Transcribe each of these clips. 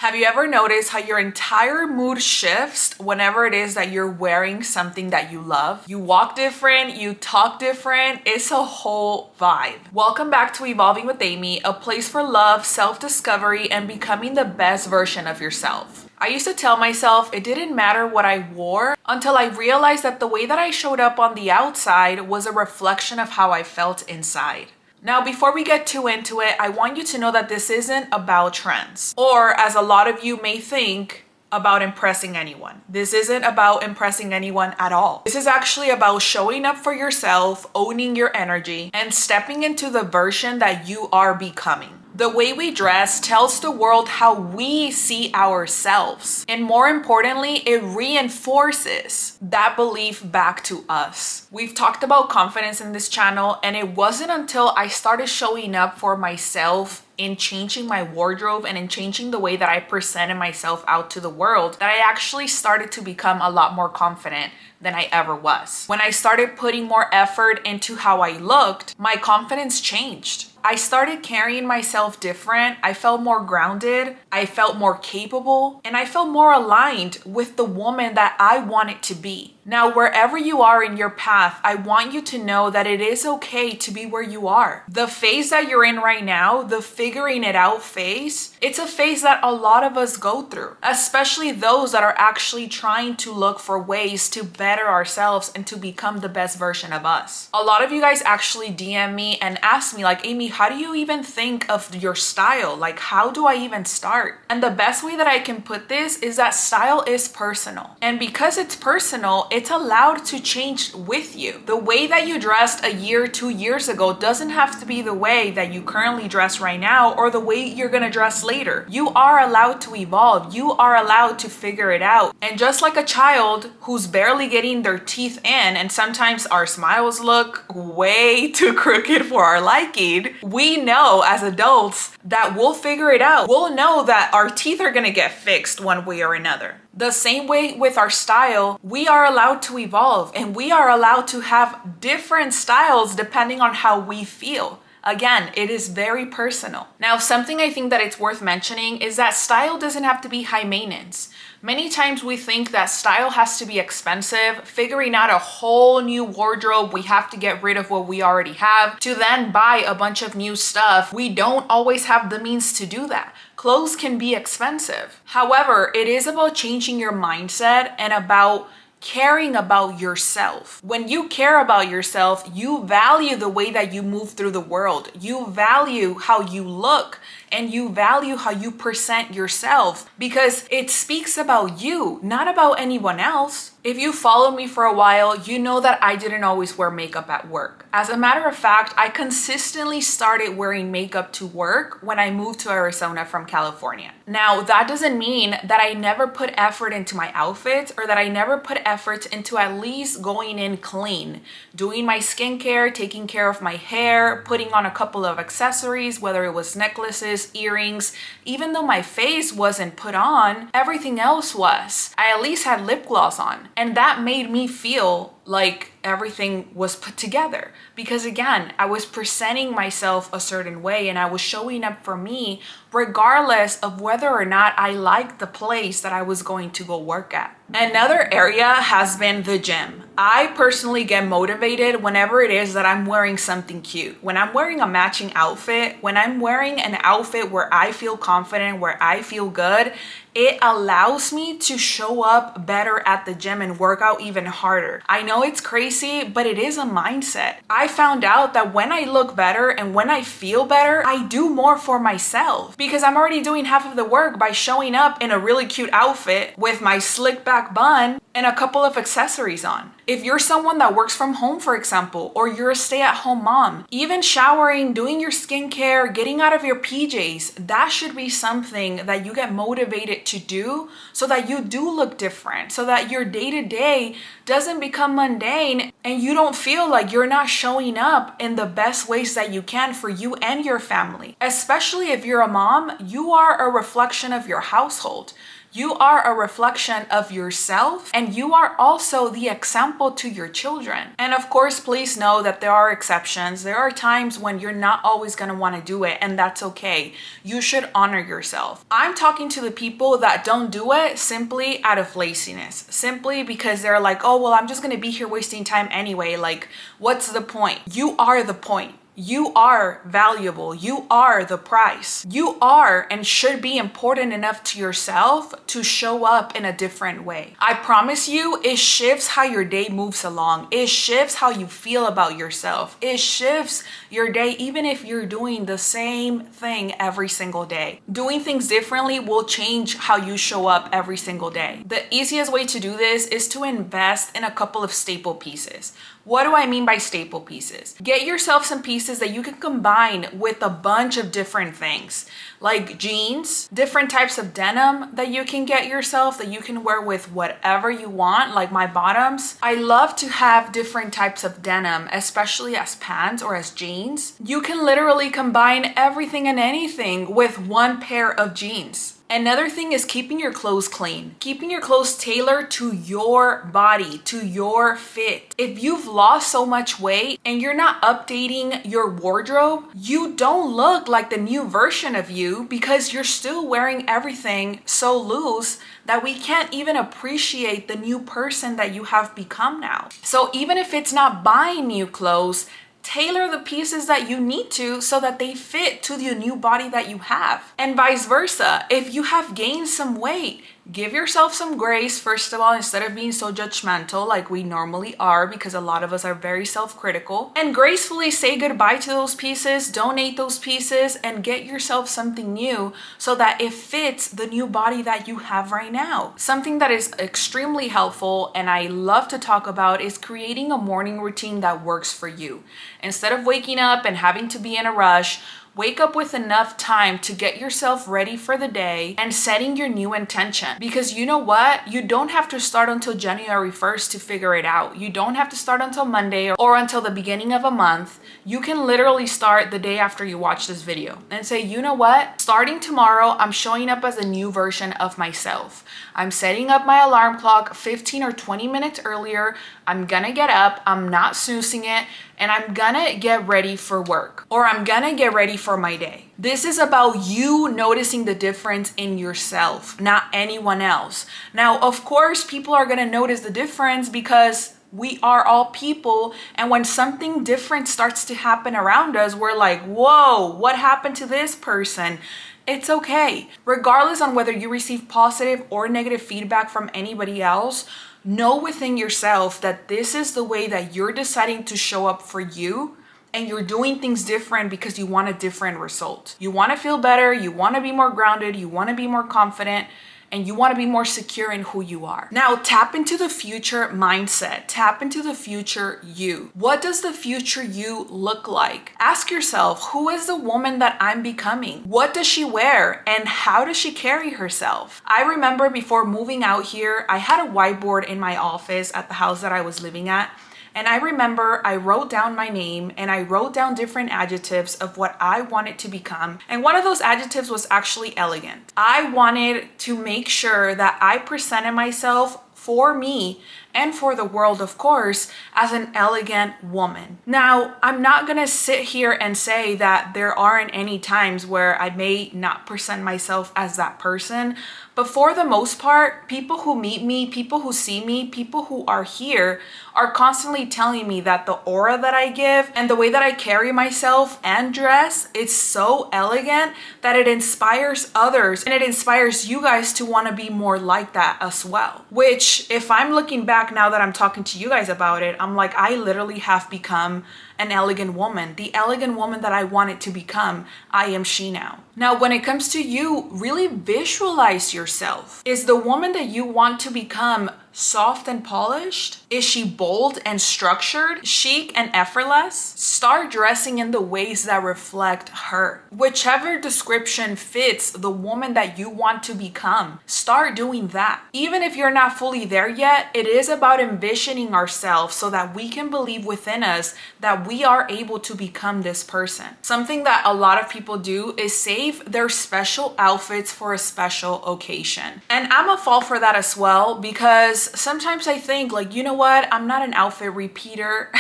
Have you ever noticed how your entire mood shifts whenever it is that you're wearing something that you love? You walk different, you talk different, it's a whole vibe. Welcome back to Evolving with Amy, a place for love, self-discovery, and becoming the best version of yourself. I used to tell myself it didn't matter what I wore until I realized that the way that I showed up on the outside was a reflection of how I felt inside. Now, before we get too into it, I want you to know that this isn't about trends, or as a lot of you may think, about impressing anyone. This isn't about impressing anyone at all. This is actually about showing up for yourself, owning your energy, and stepping into the version that you are becoming. The way we dress tells the world how we see ourselves. And more importantly, it reinforces that belief back to us. We've talked about confidence in this channel, and it wasn't until I started showing up for myself in changing my wardrobe and in changing the way that I presented myself out to the world that I actually started to become a lot more confident than I ever was. When I started putting more effort into how I looked, my confidence changed. I started carrying myself different. I felt more grounded. I felt more capable, and I felt more aligned with the woman that I wanted to be. Now, wherever you are in your path, I want you to know that it is okay to be where you are. The phase that you're in right now, the figuring it out phase, it's a phase that a lot of us go through, especially those that are actually trying to look for ways to better ourselves and to become the best version of us. A lot of you guys actually DM me and ask me like, Amy, how do you even think of your style? Like, how do I even start? And the best way that I can put this is that style is personal. And because it's personal, it's allowed to change with you. The way that you dressed a year, 2 years ago doesn't have to be the way that you currently dress right now or the way you're gonna dress later. You are allowed to evolve. You are allowed to figure it out. And just like a child who's barely getting their teeth in, and sometimes our smiles look way too crooked for our liking, we know as adults that we'll figure it out. We'll know that our teeth are gonna get fixed one way or another. The same way with our style, we are allowed to evolve and we are allowed to have different styles depending on how we feel. Again, it is very personal. Now, something I think that it's worth mentioning is that style doesn't have to be high maintenance. Many times we think that style has to be expensive, figuring out a whole new wardrobe, we have to get rid of what we already have to then buy a bunch of new stuff. We don't always have the means to do that. Clothes can be expensive. However, it is about changing your mindset and about caring about yourself. When you care about yourself, you value the way that you move through the world. You value how you look and you value how you present yourself because it speaks about you, not about anyone else. If you follow me for a while, you know that I didn't always wear makeup at work. As a matter of fact, I consistently started wearing makeup to work when I moved to Arizona from California. Now, that doesn't mean that I never put effort into my outfits or that I never put effort into at least going in clean, doing my skincare, taking care of my hair, putting on a couple of accessories, whether it was necklaces, earrings. Even though my face wasn't put on, everything else was. I at least had lip gloss on. And that made me feel like everything was put together because again, I was presenting myself a certain way and I was showing up for me regardless of whether or not I liked the place that I was going to go work at. Another area has been the gym. I personally get motivated whenever it is that I'm wearing something cute. When I'm wearing a matching outfit, when I'm wearing an outfit where I feel confident, where I feel good, it allows me to show up better at the gym and work out even harder. I know it's crazy, but it is a mindset. I found out that when I look better and when I feel better, I do more for myself because I'm already doing half of the work by showing up in a really cute outfit with my slick back bun and a couple of accessories on. If you're someone that works from home, for example, or you're a stay-at-home mom, even showering, doing your skincare, getting out of your PJs, that should be something that you get motivated to do so that you do look different, so that your day-to-day doesn't become mundane and you don't feel like you're not showing up in the best ways that you can for you and your family. Especially if you're a mom, you are a reflection of your household. You are a reflection of yourself, and you are also the example to your children. And of course, please know that there are exceptions. There are times when you're not always going to want to do it, and that's okay. You should honor yourself. I'm talking to the people that don't do it simply out of laziness, simply because they're like, oh, well, I'm just going to be here wasting time anyway. Like, what's the point? You are the point. You are valuable. You are the prize. You are and should be important enough to yourself to show up in a different way. I promise you, it shifts how your day moves along. It shifts how you feel about yourself. It shifts your day even if you're doing the same thing every single day. Doing things differently will change how you show up every single day. The easiest way to do this is to invest in a couple of staple pieces. What do I mean by staple pieces? Get yourself some pieces that you can combine with a bunch of different things, like jeans, different types of denim that you can get yourself that you can wear with whatever you want, like my bottoms. I love to have different types of denim, especially as pants or as jeans. You can literally combine everything and anything with one pair of jeans. Another thing is keeping your clothes clean, keeping your clothes tailored to your body, to your fit. If you've lost so much weight and you're not updating your wardrobe, you don't look like the new version of you because you're still wearing everything so loose that we can't even appreciate the new person that you have become now. So even if it's not buying new clothes, tailor the pieces that you need to so that they fit to the new body that you have. And vice versa. If you have gained some weight, give yourself some grace, first of all, instead of being so judgmental like we normally are, because a lot of us are very self-critical. And gracefully say goodbye to those pieces, donate those pieces, and get yourself something new so that it fits the new body that you have right now. Something that is extremely helpful and I love to talk about is creating a morning routine that works for you. Instead of waking up and having to be in a rush, wake up with enough time to get yourself ready for the day and setting your new intention. Because you know what? You don't have to start until January 1st to figure it out. You don't have to start until Monday or until the beginning of a month. You can literally start the day after you watch this video and say, you know what? Starting tomorrow, I'm showing up as a new version of myself. I'm setting up my alarm clock 15 or 20 minutes earlier. I'm gonna get up, I'm not snoozing it, and I'm gonna get ready for work, or I'm gonna get ready for my day. This is about you noticing the difference in yourself, not anyone else. Now, of course, people are gonna notice the difference because we are all people, and when something different starts to happen around us, we're like, whoa, what happened to this person? It's okay. Regardless on whether you receive positive or negative feedback from anybody else, know within yourself that this is the way that you're deciding to show up for you, and you're doing things different because you want a different result. You want to feel better, you want to be more grounded, you want to be more confident, and you want to be more secure in who you are. Now, tap into the future mindset. Tap into the future you. What does the future you look like? Ask yourself, who is the woman that I'm becoming? What does she wear? And how does she carry herself? I remember before moving out here, I had a whiteboard in my office at the house that I was living at. And I remember I wrote down my name and I wrote down different adjectives of what I wanted to become. And one of those adjectives was actually elegant. I wanted to make sure that I presented myself for me and for the world, of course, as an elegant woman. Now, I'm not gonna sit here and say that there aren't any times where I may not present myself as that person, but for the most part, people who meet me, people who see me, people who are here are constantly telling me that the aura that I give and the way that I carry myself and dress is so elegant that it inspires others and it inspires you guys to want to be more like that as well. Which, if I'm looking back now that I'm talking to you guys about it, I'm like, I literally have become an elegant woman. The elegant woman that I wanted to become, I am she now. Now, when it comes to you, really visualize yourself. Is the woman that you want to become soft and polished? Is she bold and structured, chic and effortless? Start dressing in the ways that reflect her. Whichever description fits the woman that you want to become, start doing that. Even if you're not fully there yet, it is about envisioning ourselves so that we can believe within us that that we are able to become this person. Something that a lot of people do is save their special outfits for a special occasion. And I'm a fall for that as well, because sometimes I think like, you know what, I'm not an outfit repeater.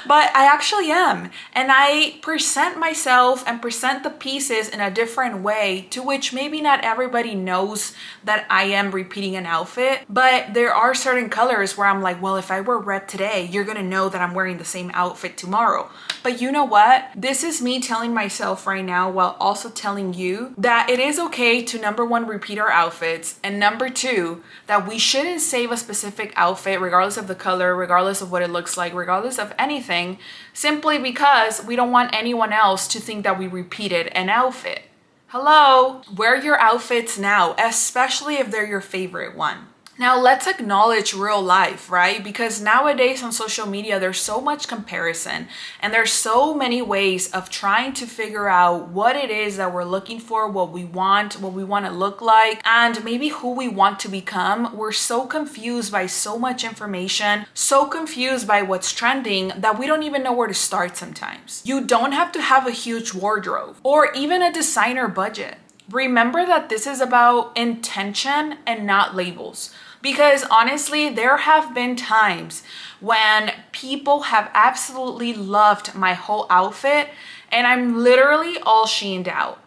But I actually am. And I present myself and present the pieces in a different way, to which maybe not everybody knows that I am repeating an outfit. But there are certain colors where I'm like, well, if I wear red today, you're gonna know that I'm wearing the same outfit tomorrow. But you know what? This is me telling myself right now, while also telling you that it is okay to, number one, repeat our outfits, and number two, that we shouldn't save a specific outfit regardless of the color, regardless of what it looks like, regardless of anything, simply because we don't want anyone else to think that we repeated an outfit. Hello, wear your outfits now, especially if they're your favorite one. Now let's acknowledge real life, right? Because nowadays on social media, there's so much comparison and there's so many ways of trying to figure out what it is that we're looking for, what we want to look like, and maybe who we want to become. We're so confused by so much information, so confused by what's trending, that we don't even know where to start sometimes. You don't have to have a huge wardrobe or even a designer budget. Remember that this is about intention and not labels. Because honestly, there have been times when people have absolutely loved my whole outfit and I'm literally all sheened out.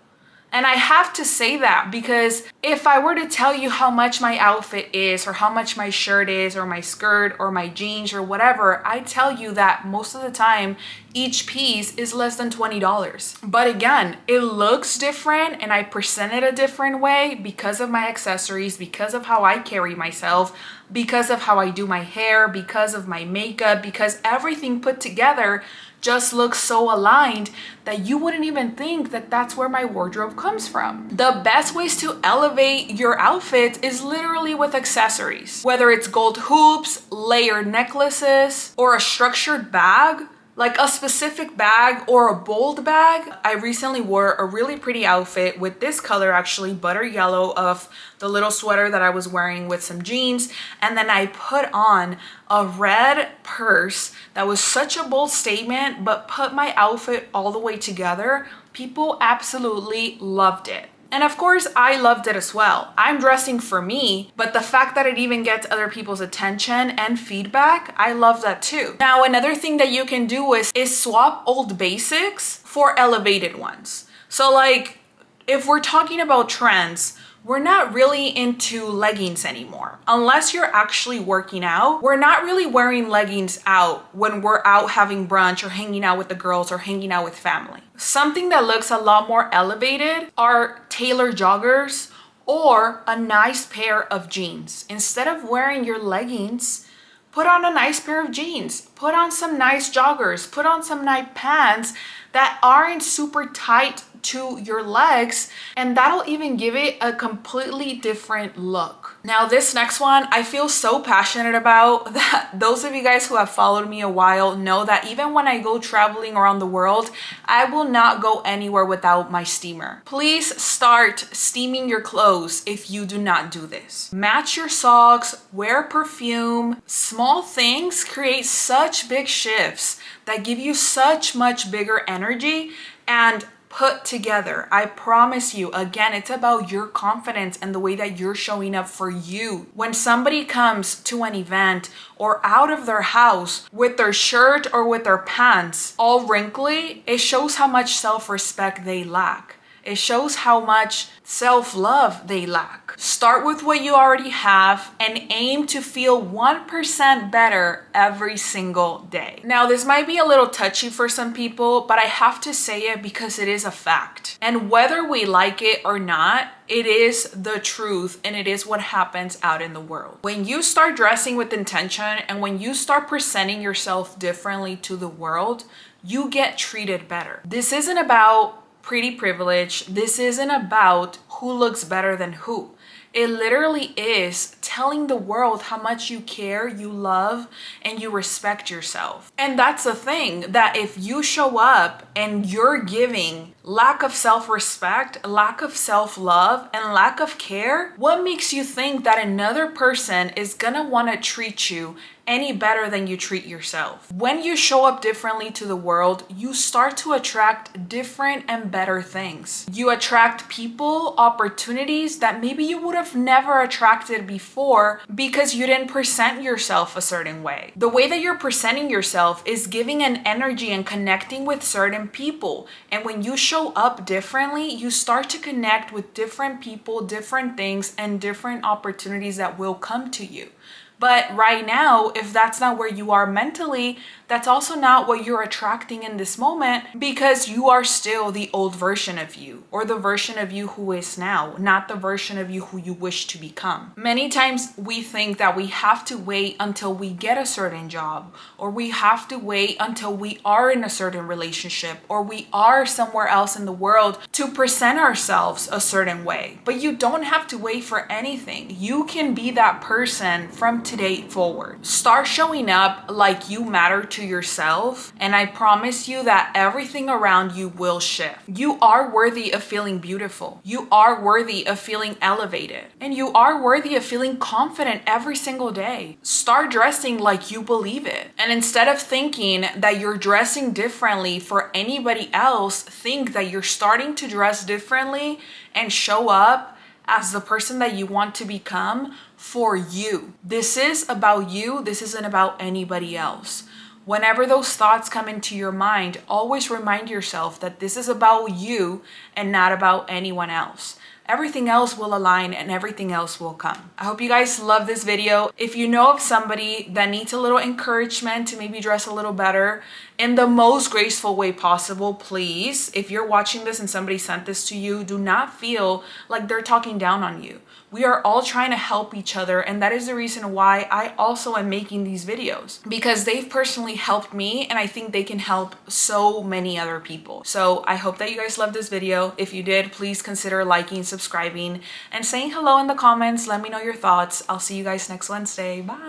And I have to say that because if I were to tell you how much my outfit is, or how much my shirt is, or my skirt, or my jeans, or whatever, I tell you that most of the time, each piece is less than $20. But again, it looks different and I present it a different way because of my accessories, because of how I carry myself, because of how I do my hair, because of my makeup, because everything put together just looks so aligned that you wouldn't even think that that's where my wardrobe comes from. The best ways to elevate your outfit is literally with accessories. Whether it's gold hoops, layered necklaces, or a structured bag, like a specific bag or a bold bag. I recently wore a really pretty outfit with this color, actually butter yellow, of the little sweater that I was wearing with some jeans, and then I put on a red purse that was such a bold statement but put my outfit all the way together. People absolutely loved it. And of course, I loved it as well. I'm dressing for me, but the fact that it even gets other people's attention and feedback, I love that too. Now, another thing that you can do is swap old basics for elevated ones. So like, if we're talking about trends, we're not really into leggings anymore. Unless you're actually working out, we're not really wearing leggings out when we're out having brunch or hanging out with the girls or hanging out with family. Something that looks a lot more elevated are tailored joggers or a nice pair of jeans. Instead of wearing your leggings, put on a nice pair of jeans, put on some nice joggers, put on some nice pants that aren't super tight to your legs, and that'll even give it a completely different look. Now this next one I feel so passionate about that those of you guys who have followed me a while know that even when I go traveling around the world, I will not go anywhere without my steamer. Please start steaming your clothes if you do not do this. Match your socks, wear perfume. Small things create such big shifts that give you such much bigger energy and put together. I promise you, again, it's about your confidence and the way that you're showing up for you. When somebody comes to an event or out of their house with their shirt or with their pants all wrinkly, it shows how much self-respect they lack. It shows how much self-love they lack. Start with what you already have and aim to feel 1% better every single day. Now, this might be a little touchy for some people, but I have to say it because it is a fact. And whether we like it or not, it is the truth and it is what happens out in the world. When you start dressing with intention and when you start presenting yourself differently to the world, you get treated better. This isn't about pretty privilege. This isn't about who looks better than who. It literally is telling the world how much you care, you love, and you respect yourself. And that's the thing, that if you show up and you're giving lack of self-respect, lack of self-love, and lack of care, what makes you think that another person is gonna want to treat you any better than you treat yourself? When you show up differently to the world, you start to attract different and better things. You attract people, opportunities that maybe you would have never attracted before because you didn't present yourself a certain way. The way that you're presenting yourself is giving an energy and connecting with certain people. And when you show up differently, you start to connect with different people, different things, and different opportunities that will come to you. But right now, if that's not where you are mentally, that's also not what you're attracting in this moment, because you are still the old version of you, or the version of you who is now, not the version of you who you wish to become. Many times we think that we have to wait until we get a certain job, or we have to wait until we are in a certain relationship, or we are somewhere else in the world to present ourselves a certain way. But you don't have to wait for anything. You can be that person from today forward. Start showing up like you matter to yourself, and I promise you that everything around you will shift. You are worthy of feeling beautiful. You are worthy of feeling elevated. And you are worthy of feeling confident every single day. Start dressing like you believe it. And instead of thinking that you're dressing differently for anybody else, think that you're starting to dress differently and show up as the person that you want to become for you. This is about you. This isn't about anybody else. Whenever those thoughts come into your mind, always remind yourself that this is about you and not about anyone else. Everything else will align and everything else will come. I hope you guys love this video. If you know of somebody that needs a little encouragement to maybe dress a little better in the most graceful way possible, please, if you're watching this and somebody sent this to you, do not feel like they're talking down on you. We are all trying to help each other, and that is the reason why I also am making these videos, because they've personally helped me and I think they can help so many other people. So I hope that you guys loved this video. If you did, please consider liking, subscribing, and saying hello in the comments. Let me know your thoughts. I'll see you guys next Wednesday. Bye.